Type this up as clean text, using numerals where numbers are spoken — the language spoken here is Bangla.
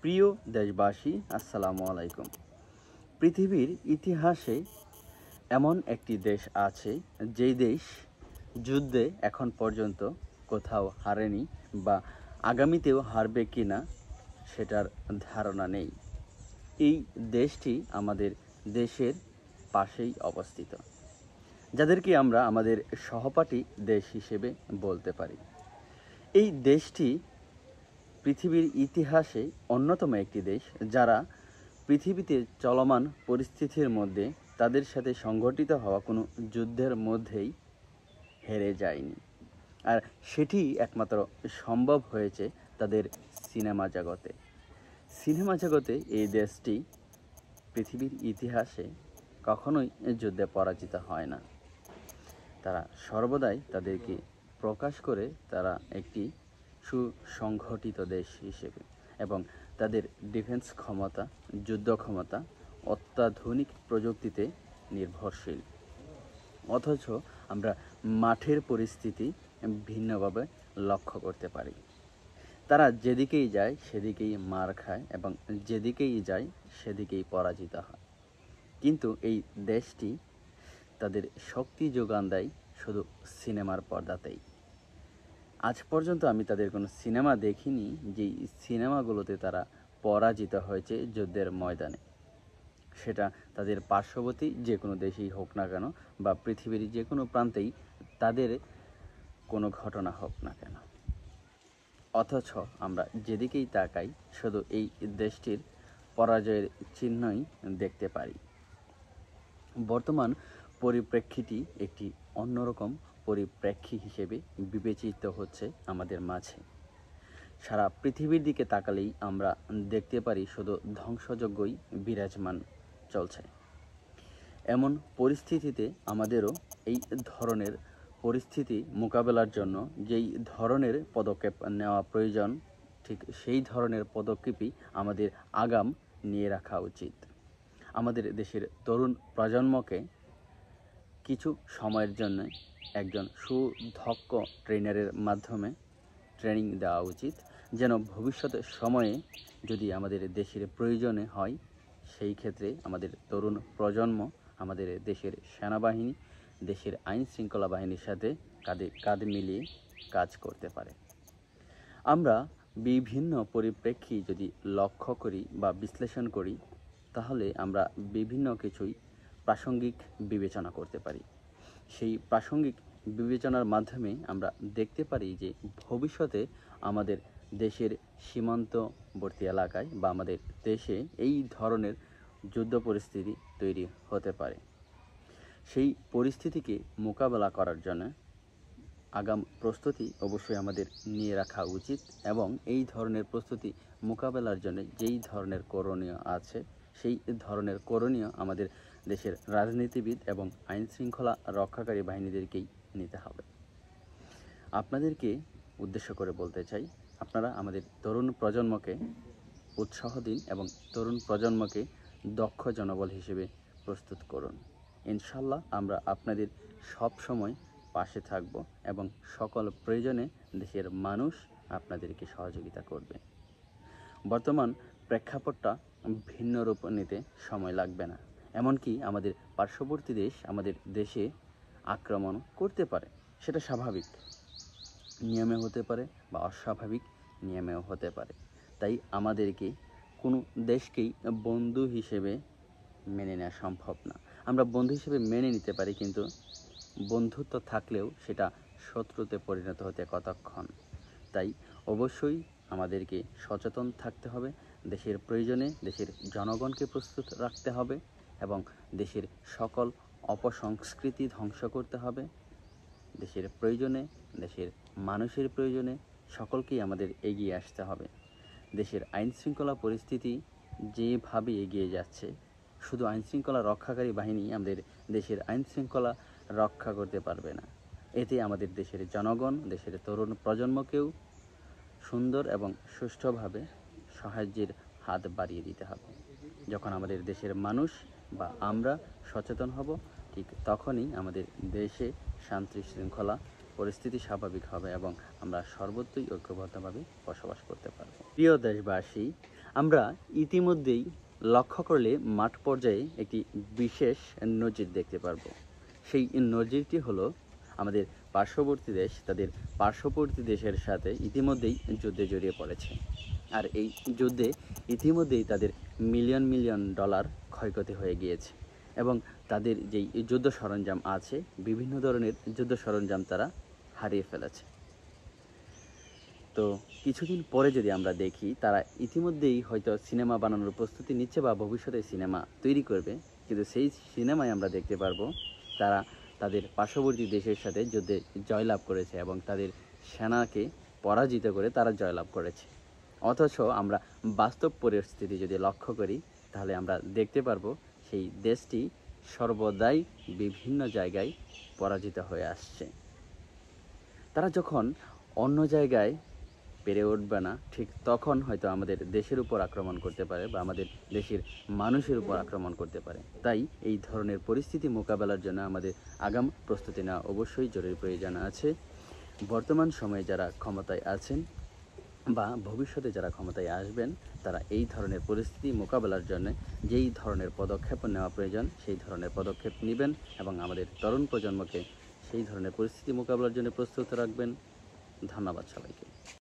প্রিয় দেশবাসী, আসসালামু আলাইকুম। পৃথিবীর ইতিহাসে এমন একটি দেশ আছে যেই দেশ যুদ্ধে এখন পর্যন্ত কোথাও হারেনি বা আগামীতেও হারবে কিনা সেটার ধারণা নেই। এই দেশটি আমাদের দেশের পাশেই অবস্থিত, যাদেরকে আমরা আমাদের সহপাঠী দেশ হিসেবে বলতে পারি। এই দেশটি পৃথিবীর ইতিহাসে অন্যতম একটি দেশ যারা পৃথিবীতে চলমান পরিস্থিতির মধ্যে তাদের সাথে সংঘটিত হওয়া কোনো যুদ্ধের মধ্যেই হেরে যায়নি। আর সেটি একমাত্র সম্ভব হয়েছে তাদের সিনেমা জগতে। সিনেমা জগতে এই দেশটি পৃথিবীর ইতিহাসে কখনোই যুদ্ধে পরাজিত হয় না। তারা সর্বদাই তাদেরকে প্রকাশ করে তারা একটি সুসংগঠিত দেশ হিসেবে, এবং তাদের ডিফেন্স ক্ষমতা, যুদ্ধ ক্ষমতা অত্যাধুনিক প্রযুক্তিতে নির্ভরশীল। অথচ আমরা মাঠের পরিস্থিতি ভিন্নভাবে লক্ষ্য করতে পারি। তারা যেদিকেই যায় সেদিকেই মার খায় এবং যেদিকেই যায় সেদিকেই পরাজিত হয়। কিন্তু এই দেশটি তাদের শক্তি যোগান দেয় শুধু সিনেমার পর্দাতেই। আজ পর্যন্ত আমি তাদের কোনো সিনেমা দেখিনি যেই সিনেমাগুলোতে তারা পরাজিত হয়েছে যুদ্ধের ময়দানে। সেটা তাদের পার্শ্ববর্তী যে কোনো দেশেই হোক না কেন বা পৃথিবীর যে কোনো প্রান্তেই তাদের কোনো ঘটনা হোক না কেন। অথচ আমরা যেদিকেই তাকাই শুধু এই দেশটির পরাজয়ের চিহ্নই দেখতে পারি। বর্তমান পরিপ্রেক্ষিতটি একটি অন্যরকম পরিপ্রেক্ষী হিসেবে বিবেচিত হচ্ছে আমাদের মাঝে। সারা পৃথিবীর দিকে তাকালেই আমরা দেখতে পারি শুধু ধ্বংসযজ্ঞই বিরাজমান চলছে। এমন পরিস্থিতিতে আমাদেরও এই ধরনের পরিস্থিতি মোকাবেলার জন্য যেই ধরনের পদক্ষেপ নেওয়া প্রয়োজন, ঠিক সেই ধরনের পদক্ষেপই আমাদের আগাম নিয়ে রাখা উচিত। আমাদের দেশের তরুণ প্রজন্মকে কিছু সময়ের জন্য একজন সুদক্ষ ট্রেনারের মাধ্যমে ট্রেনিং দেওয়া উচিত, যেন ভবিষ্যৎ সময়ে যদি আমাদের দেশের প্রয়োজনে হয় সেই ক্ষেত্রে আমাদের তরুণ প্রজন্ম আমাদের দেশের সেনাবাহিনী, দেশের আইন শৃঙ্খলা বাহিনীর সাথে কাঁধে কাঁধ মিলিয়ে কাজ করতে পারে। আমরা বিভিন্ন পরিপ্রেক্ষী যদি লক্ষ্য করি বা বিশ্লেষণ করি তাহলে আমরা বিভিন্ন কিছুই প্রাসঙ্গিক বিবেচনা করতে পারি। সেই প্রাসঙ্গিক বিবেচনার মাধ্যমে আমরা দেখতে পারি যে ভবিষ্যতে আমাদের দেশের সীমান্তবর্তী এলাকায় বা আমাদের দেশে এই ধরনের যুদ্ধ পরিস্থিতি তৈরি হতে পারে। সেই পরিস্থিতিকে মোকাবেলা করার জন্য আগাম প্রস্তুতি অবশ্যই আমাদের নিয়ে রাখা উচিত, এবং এই ধরনের প্রস্তুতি মোকাবেলার জন্য যেই ধরনের করণীয় আছে সেই ধরনের করণীয় আমাদের দেশের রাজনীতিবিদ এবং আইন শৃঙ্খলা রক্ষাকারী বাহিনীদেরকেই নিতে হবে। আপনাদেরকে উদ্দেশ্য করে বলতে চাই, আপনারা আমাদের তরুণ প্রজন্মকে উৎসাহ দিন এবং তরুণ প্রজন্মকে দক্ষ জনবল হিসেবে প্রস্তুত করুন। ইনশাল্লাহ আমরা আপনাদের সব সময় পাশে থাকব এবং সকল প্রয়োজনে দেশের মানুষ আপনাদেরকে সহযোগিতা করবে। বর্তমান প্রেক্ষাপটটা ভিন্ন রূপ নিতে সময় লাগবে না। এমনকি আমাদের পার্শ্ববর্তী দেশ আমাদের দেশে আক্রমণ করতে পারে, সেটা স্বাভাবিক নিয়মে হতে পারে বা অস্বাভাবিক নিয়মেও হতে পারে। তাই আমাদেরকে কোনো দেশকেই বন্ধু হিসেবে মেনে নেওয়া সম্ভব না। আমরা বন্ধু হিসেবে মেনে নিতে পারি, কিন্তু বন্ধুত্ব থাকলেও সেটা শত্রুতে পরিণত হতে কতক্ষণ। তাই অবশ্যই আমাদেরকে সচেতন থাকতে হবে, দেশের প্রয়োজনে দেশের জনগণকে প্রস্তুত রাখতে হবে এবং দেশের সকল অপসংস্কৃতি ধ্বংস করতে হবে। দেশের প্রয়োজনে, দেশের মানুষের প্রয়োজনে সকলকেই আমাদের এগিয়ে আসতে হবে। দেশের আইনশৃঙ্খলা পরিস্থিতি যেভাবে এগিয়ে যাচ্ছে, শুধু আইনশৃঙ্খলা রক্ষাকারী বাহিনী আমাদের দেশের আইনশৃঙ্খলা রক্ষা করতে পারবে না। এতে আমাদের দেশের জনগণ, দেশের তরুণ প্রজন্মকেও সুন্দর এবং সুষ্ঠুভাবে সাহায্যের হাত বাড়িয়ে দিতে হবে। যখন আমাদের দেশের মানুষ বা আমরা সচেতন হব, ঠিক তখনই আমাদের দেশে শান্তি শৃঙ্খলা পরিস্থিতি স্বাভাবিক হবে এবং আমরা সর্বত্রই ঐক্যবদ্ধভাবে বসবাস করতে পারব। প্রিয় দেশবাসী, আমরা ইতিমধ্যেই লক্ষ্য করলে মাঠ পর্যায়ে একটি বিশেষ নজির দেখতে পারব। সেই নজিরটি হলো আমাদের পার্শ্ববর্তী দেশ তাদের পার্শ্ববর্তী দেশের সাথে ইতিমধ্যেই যুদ্ধে জড়িয়ে পড়েছে। আর এই যুদ্ধে ইতিমধ্যেই তাদের মিলিয়ন মিলিয়ন ডলার ক্ষয়ক্ষতি হয়ে গিয়েছে এবং তাদের যেই যুদ্ধ সরঞ্জাম আছে, বিভিন্ন ধরনের যুদ্ধ সরঞ্জাম তারা হারিয়ে ফেলেছে। তো কিছুদিন পরে যদি আমরা দেখি, তারা ইতিমধ্যেই হয়তো সিনেমা বানানোর প্রস্তুতি নিচ্ছে বা ভবিষ্যতে সিনেমা তৈরি করবে, কিন্তু সেই সিনেমায় আমরা দেখতে পারবো তারা তাদের পার্শ্ববর্তী দেশের সাথে যুদ্ধে জয়লাভ করেছে এবং তাদের সেনাকে পরাজিত করে তারা জয়লাভ করেছে। অথচ আমরা বাস্তব পরিস্থিতি যদি লক্ষ্য করি, তাহলে আমরা দেখতে পারবো সেই দেশটি সর্বদাই বিভিন্ন জায়গায় পরাজিত হয়ে আসছে। তারা যখন অন্য জায়গায় পেরে উঠবে না, ঠিক তখন হয়তো আমাদের দেশের উপর আক্রমণ করতে পারে বা আমাদের দেশের মানুষের উপর আক্রমণ করতে পারে। তাই এই ধরনের পরিস্থিতি মোকাবেলার জন্য আমাদের আগাম প্রস্তুতি নেওয়া অবশ্যই জরুরি প্রয়োজন আছে। বর্তমান সময়ে যারা ক্ষমতায় আছেন বা ভবিষ্যতে যারা ক্ষমতায় আসবেন, তারা এই ধরনের পরিস্থিতি মোকাবেলার জন্য যেই ধরনের পদক্ষেপ নেওয়া প্রয়োজন সেই ধরনের পদক্ষেপ নেবেন এবং আমাদের তরুণ প্রজন্মকে সেই ধরনের পরিস্থিতি মোকাবেলার জন্য প্রস্তুত রাখবেন। ধন্যবাদ সবাইকে।